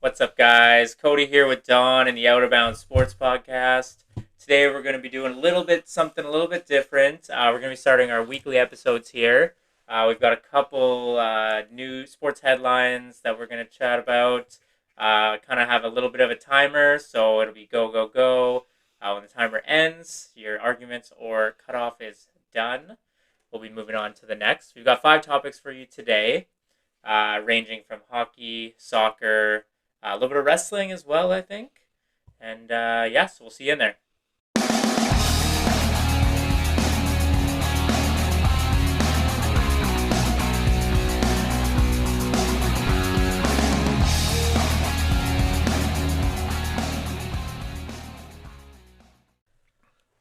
What's up, guys? Cody here with Don in the Out of Bounds Sports Podcast. Today we're going to be doing something a little bit different. We're going to be starting our weekly episodes here. We've got a couple new sports headlines that we're going to chat about. Kind of have a little bit of a timer, so it'll be go, go, go. When the timer ends, your arguments or cutoff is done. We'll be moving on to the next. We've got 5 topics for you today, ranging from hockey, soccer, a little bit of wrestling as well, I think. And so we'll see you in there.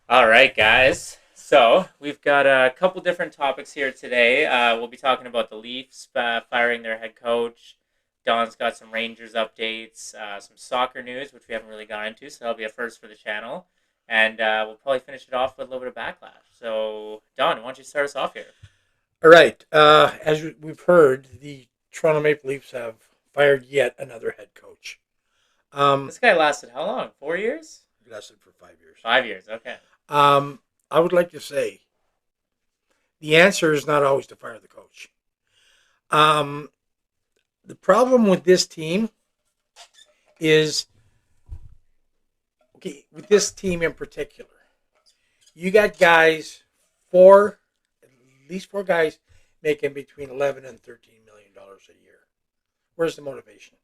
All right, guys. So we've got a couple different topics here today. We'll be talking about the Leafs firing their head coach. Don's got some Rangers updates, some soccer news, which we haven't really gone into, so that'll be a first for the channel. And we'll probably finish it off with a little bit of backlash. So, Don, why don't you start us off here? All right. As we've heard, the Toronto Maple Leafs have fired yet another head coach. This guy lasted how long? 4 years? He lasted for 5 years. 5 years, okay. I would like to say the answer is not always to fire the coach. The problem with this team is, with this team in particular, you got guys, at least four guys, making between $11 and $13 million a year. Where's the motivation?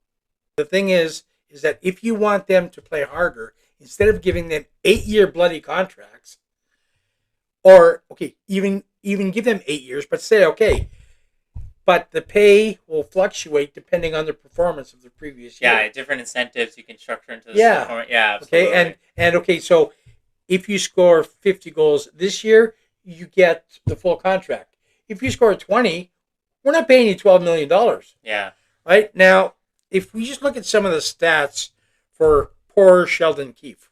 The thing is that if you want them to play harder, instead of giving them 8-year bloody contracts, or even give them 8 years, but say but the pay will fluctuate depending on the performance of the previous year. Yeah, different incentives you can structure into this. Yeah. Yeah, absolutely. And so if you score 50 goals this year, you get the full contract. If you score 20, we're not paying you $12 million. Yeah. Right? Now, if we just look at some of the stats for poor Sheldon Keefe.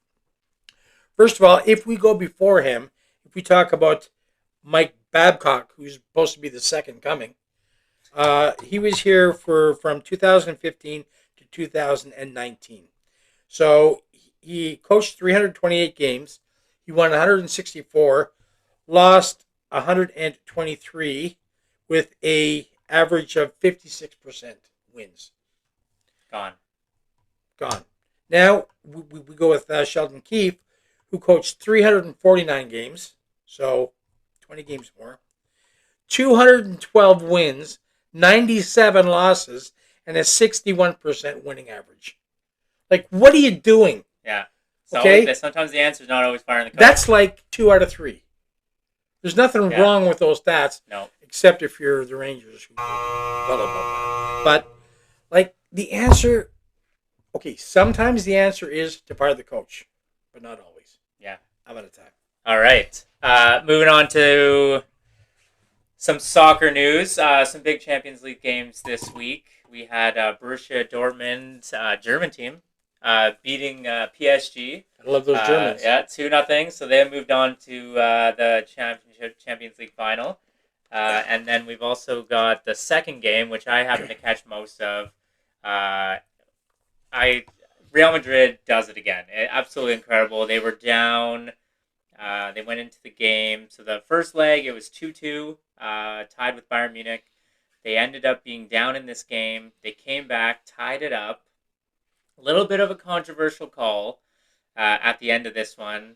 First of all, if we go before him, if we talk about Mike Babcock, who's supposed to be the second coming, he was here from 2015 to 2019. So he coached 328 games. He won 164, lost 123 with a average of 56% wins. Gone. Now we go with Sheldon Keefe, who coached 349 games, so 20 games more, 212 wins, 97 losses, and a 61% winning average. Like, what are you doing? Yeah. So sometimes the answer is not always firing the coach. That's like 2 out of 3. There's nothing wrong with those stats. No. Except if you're the Rangers, who are well above that. But, the answer... sometimes the answer is to fire the coach, but not always. Yeah. I'm out of time. All right. Moving on to some soccer news. Some big Champions League games this week. We had Borussia Dortmund, German team, beating PSG. I love those Germans. 2-0. So they moved on to the Champions League final. And then we've also got the second game, which I happen to catch most of. Real Madrid does it again. Absolutely incredible. They were down. They went into the game. So the first leg, it was 2-2, tied with Bayern Munich. They ended up being down in this game. They came back, tied it up. A little bit of a controversial call at the end of this one.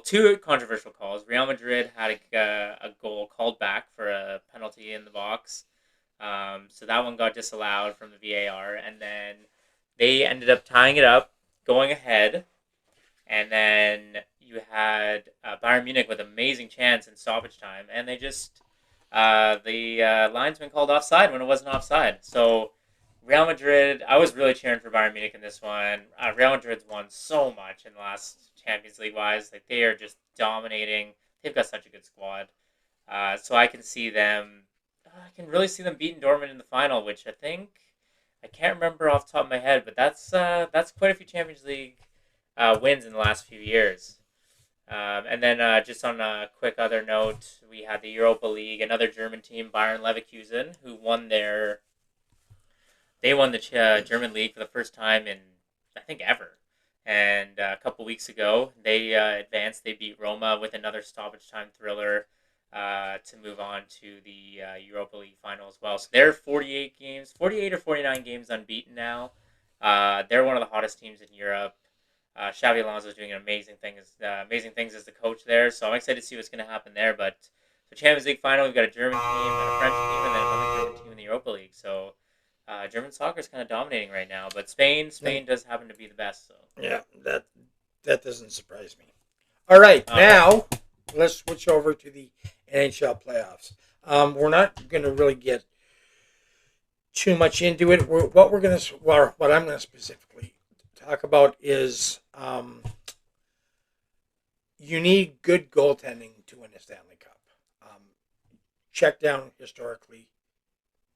2 controversial calls. Real Madrid had a goal called back for a penalty in the box. So that one got disallowed from the VAR. And then they ended up tying it up, going ahead. And then you had Bayern Munich with an amazing chance in stoppage time. And they just... the linesman called offside when it wasn't offside. So Real Madrid, I was really cheering for Bayern Munich in this one. Real Madrid's won so much in the last Champions League wise. They are just dominating. They've got such a good squad. So I can really see them beating Dortmund in the final, which I can't remember off the top of my head, but that's quite a few Champions League wins in the last few years. And then just on a quick other note, we had the Europa League, another German team, Bayern Leverkusen, who won their They won the German league for the first time in, I think, ever. And a couple weeks ago, they advanced. They beat Roma with another stoppage time thriller to move on to the Europa League final as well. So they're 48 or 49 games unbeaten now. They're one of the hottest teams in Europe. Xavi Alonso is doing amazing things as the coach there. So I'm excited to see what's going to happen there. But the Champions League final, we've got a German team and a French team, and then another German team in the Europa League. So German soccer is kind of dominating right now. But Spain does happen to be the best. So Yeah, that doesn't surprise me. All right, All now let's switch over to the NHL playoffs. We're not going to really get too much into it. What I'm going to specifically talk about is you need good goaltending to win a Stanley Cup. Check down historically,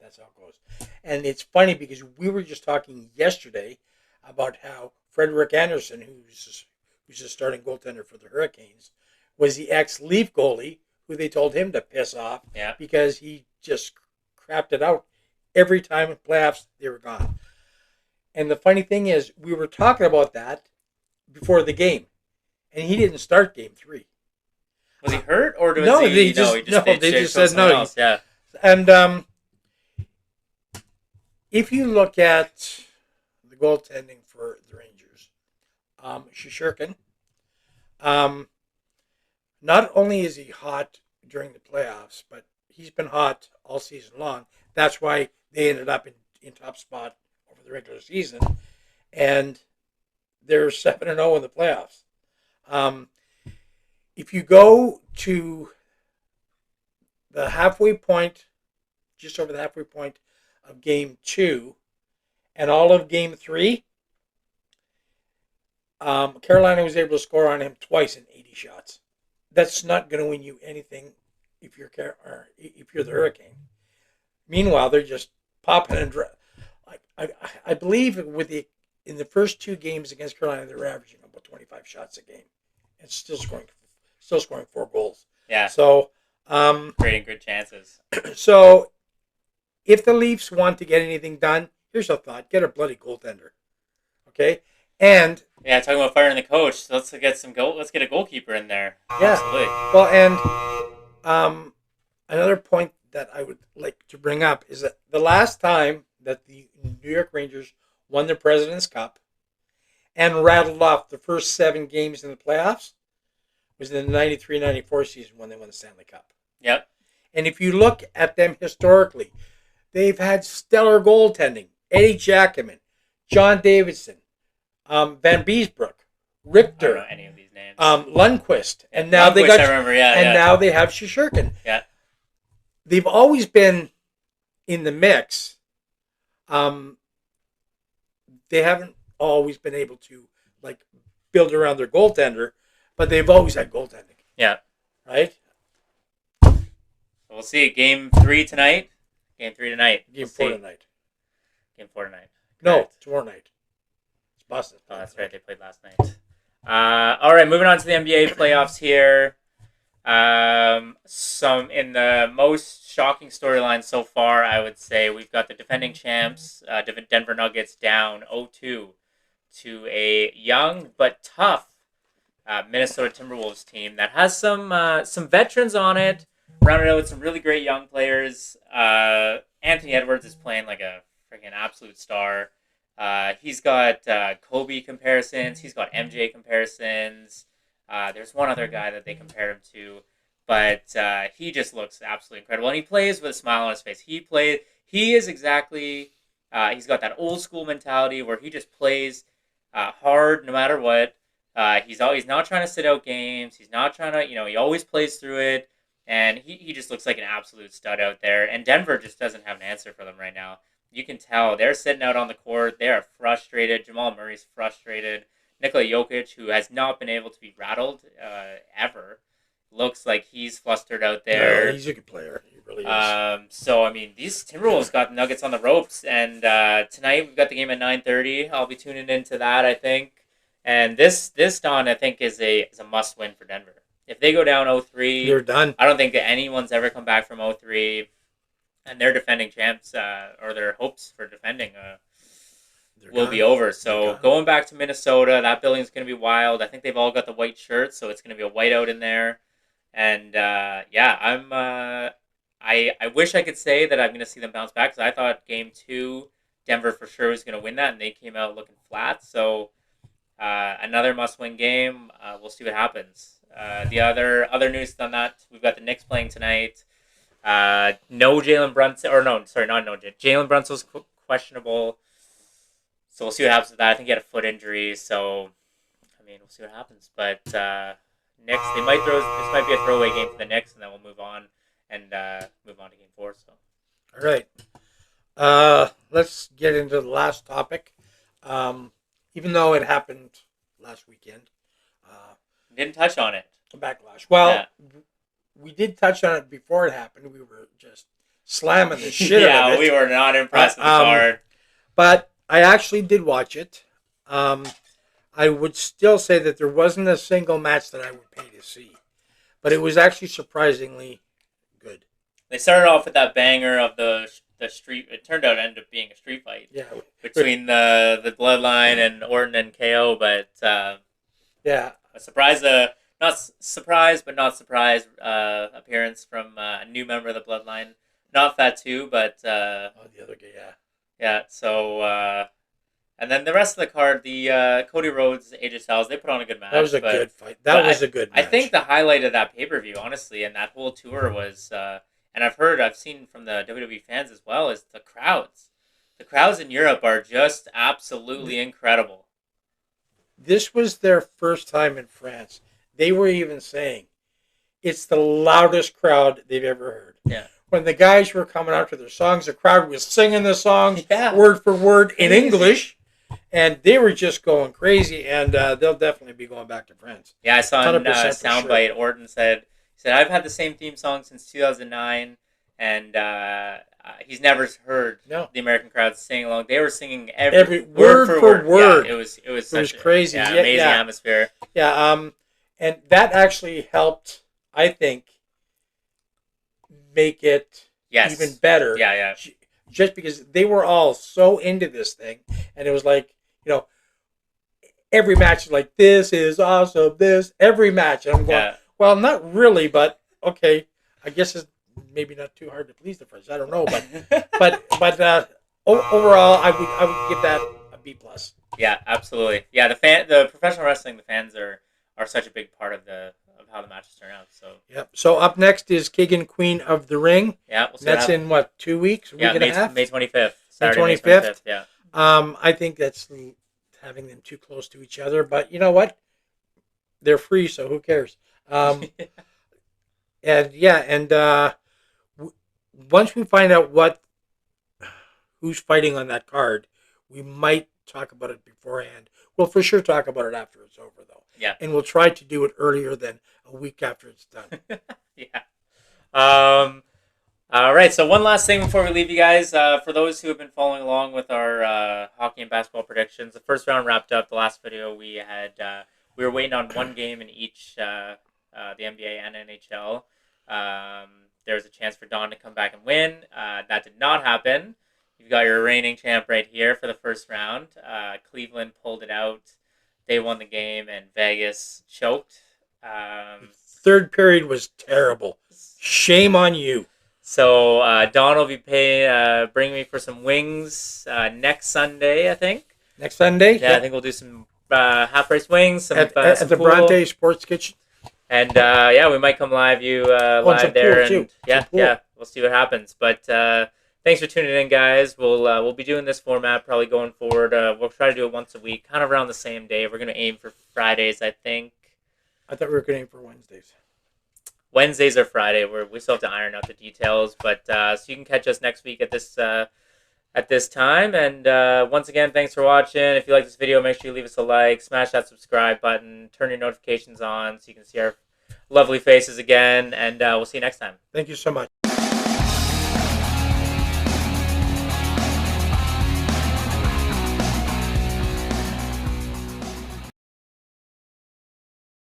that's how it goes. And it's funny because we were just talking yesterday about how Frederick Anderson, who's the starting goaltender for the Hurricanes, was the ex-Leaf goalie who they told him to piss off because he just crapped it out every time in playoffs they were gone. And the funny thing is, we were talking about that before the game, and he didn't start Game 3. Was he hurt, or was no, he? They just said no. Else. Yeah. And if you look at the goaltending for the Rangers, Shesterkin, not only is he hot during the playoffs, but he's been hot all season long. That's why they ended up in top spot over the regular season, and they're 7-0 in the playoffs. If you go to the halfway point, just over the halfway point of Game 2, and all of Game 3, Carolina was able to score on him twice in 80 shots. That's not going to win you anything if you're the Hurricane. Meanwhile, they're just popping and I believe in the first 2 games against Carolina, they were averaging about 25 shots a game, and still scoring 4 goals. Yeah. So creating good chances. So if the Leafs want to get anything done, here's a thought: get a bloody goaltender. Okay, and talking about firing the coach, so let's get a goalkeeper in there. Yeah. Absolutely. Well, and another point that I would like to bring up is that the last time that the New York Rangers won the President's Cup and rattled off the first 7 games in the playoffs was in the 93-94 season when they won the Stanley Cup. Yep. And if you look at them historically, they've had stellar goaltending. Eddie Jackman, John Davidson, Van Beesbrook, Richter. I don't know any of these names. Lundqvist. And now Lundqvist, I remember, now they have Shesterkin. Yeah. They've always been in the mix. They haven't always been able to build around their goaltender, but they've always had goaltending. Yeah. Right? We'll see. Game 3 tonight. Game 4 tonight. Game 4 tonight. No, Correct. tomorrow night. It's Boston. Oh, that's right. They played last night. All right, moving on to the NBA playoffs here. Some in the most shocking storyline so far, I would say we've got the defending champs, Denver Nuggets, down 0-2 to a young but tough Minnesota Timberwolves team that has some veterans on it, rounded out with some really great young players. Anthony Edwards is playing like a freaking absolute star. He's got Kobe comparisons. He's got MJ comparisons. There's one other guy that they compared him to, but he just looks absolutely incredible. And he plays with a smile on his face. He is exactly, he's got that old school mentality where he just plays hard no matter what. He's not trying to sit out games. He's not trying to, he always plays through it. And he just looks like an absolute stud out there. And Denver just doesn't have an answer for them right now. You can tell they're sitting out on the court. They are frustrated. Jamal Murray's frustrated. Nikola Jokic, who has not been able to be rattled ever, looks like he's flustered out there. Yeah, he's a good player. He really is. So, these Timberwolves got the Nuggets on the ropes. And tonight we've got the game at 9:30. I'll be tuning into that, I think. And this Don, I think, is a must-win for Denver. If they go down 0-3, they're done. I don't think that anyone's ever come back from 0-3. and their defending champs, or their hopes for defending, They're will gone. be over. They're So gone. going back to Minnesota, that building's going to be wild. I think they've all got the white shirts, so it's going to be a whiteout in there. And yeah, I wish I could say that I'm going to see them bounce back, because I thought Game 2, Denver for sure was going to win that, and they came out looking flat. So another must-win game. We'll see what happens. The other news on that, we've got the Knicks playing tonight. No Jalen Brunson, or no, sorry, not no Jalen Brunson's questionable. So we'll see what happens with that. I think he had a foot injury, so I mean, we'll see what happens. But Knicks, they might throw. This might be a throwaway game for the Knicks, and then we'll move on and move on to Game 4. So All right. Let's get into the last topic. Even though it happened last weekend, didn't touch on it. backlash. Well, Yeah. we did touch on it before it happened. We were just slamming the shit out of Yeah, it. we were not impressed with the Um, card. But I actually did watch it. I would still say that there wasn't a single match that I would pay to see, but it was actually surprisingly good. They started off with that banger of the street. It turned out to end up being a street fight Yeah, between the Bloodline and Orton and KO, but yeah. a surprise, not surprise, but not surprise appearance from a new member of the Bloodline. Not Fatu, but Oh, the other guy, yeah. yeah. So and then the rest of the card, the Cody Rhodes, AJ Styles, they put on a good match. That was a but good fight. That was a good I match. think the highlight of that pay-per-view, honestly, and that whole tour was, and I've seen from the WWE fans as well, is the crowds. The crowds in Europe are just absolutely incredible. This was their first time in France. They were even saying it's the loudest crowd they've ever heard. Yeah. When the guys were coming out to their songs, the crowd was singing the songs Yeah. word for word in Crazy. English, and they were just going crazy. And they'll definitely be going back to France. Yeah, I saw in 100% for Soundbite, Orton said, I've had the same theme song since 2009, and he's never heard No. the American crowd sing along. They were singing Every word for word. Yeah, it was was crazy. Yeah, Yeah, amazing yeah. atmosphere. Yeah, and that actually helped, I think, make it Yes. even better. Yeah, yeah. Just because they were all so into this thing, and it was like, every match is like, this is awesome, every match. And I'm going, Yeah. well, not really, but okay, I guess it's maybe not too hard to please the French. I don't know, but overall, I would give that a B plus. Yeah, absolutely. Yeah, the professional wrestling, the fans are such a big part of how the matches turn out. So Yep. So up next is King and Queen of the Ring. yeah, we'll see. That's in what, 2 weeks? yeah, week and a half? May 25th. Saturday, May 25th? 25th. Yeah. I think that's having them too close to each other, but you know what? They're free, so who cares? Once we find out who's fighting on that card, we might talk about it beforehand. We'll for sure talk about it after it's over, though. Yeah. And we'll try to do it earlier than a week after it's done. Yeah. All right. So one last thing before we leave you guys, for those who have been following along with our hockey and basketball predictions, the first round wrapped up. The last video we had, we were waiting on one game in each, the NBA and NHL. There was a chance for Don to come back and win. That did not happen. You've got your reigning champ right here for the first round. Cleveland pulled it out. They won the game, and Vegas choked. Third period was terrible. Shame on you. So Don will be bringing me for some wings next Sunday, I think. Next Sunday? Yeah, I think we'll do some half-price wings. Some, At some the pool. Bronte Sports Kitchen. And yeah, we might come live live some there. pool, And too. yeah, Some pool. yeah, we'll see what happens. But thanks for tuning in, guys. We'll be doing this format probably going forward. We'll try to do it once a week, kind of around the same day. We're going to aim for Fridays, I think. I thought we were going for Wednesdays. Wednesdays or Friday. We still have to iron out the details. But so you can catch us next week at this time. And once again, thanks for watching. If you like this video, make sure you leave us a like, smash that subscribe button, turn your notifications on so you can see our lovely faces again. And we'll see you next time. Thank you so much.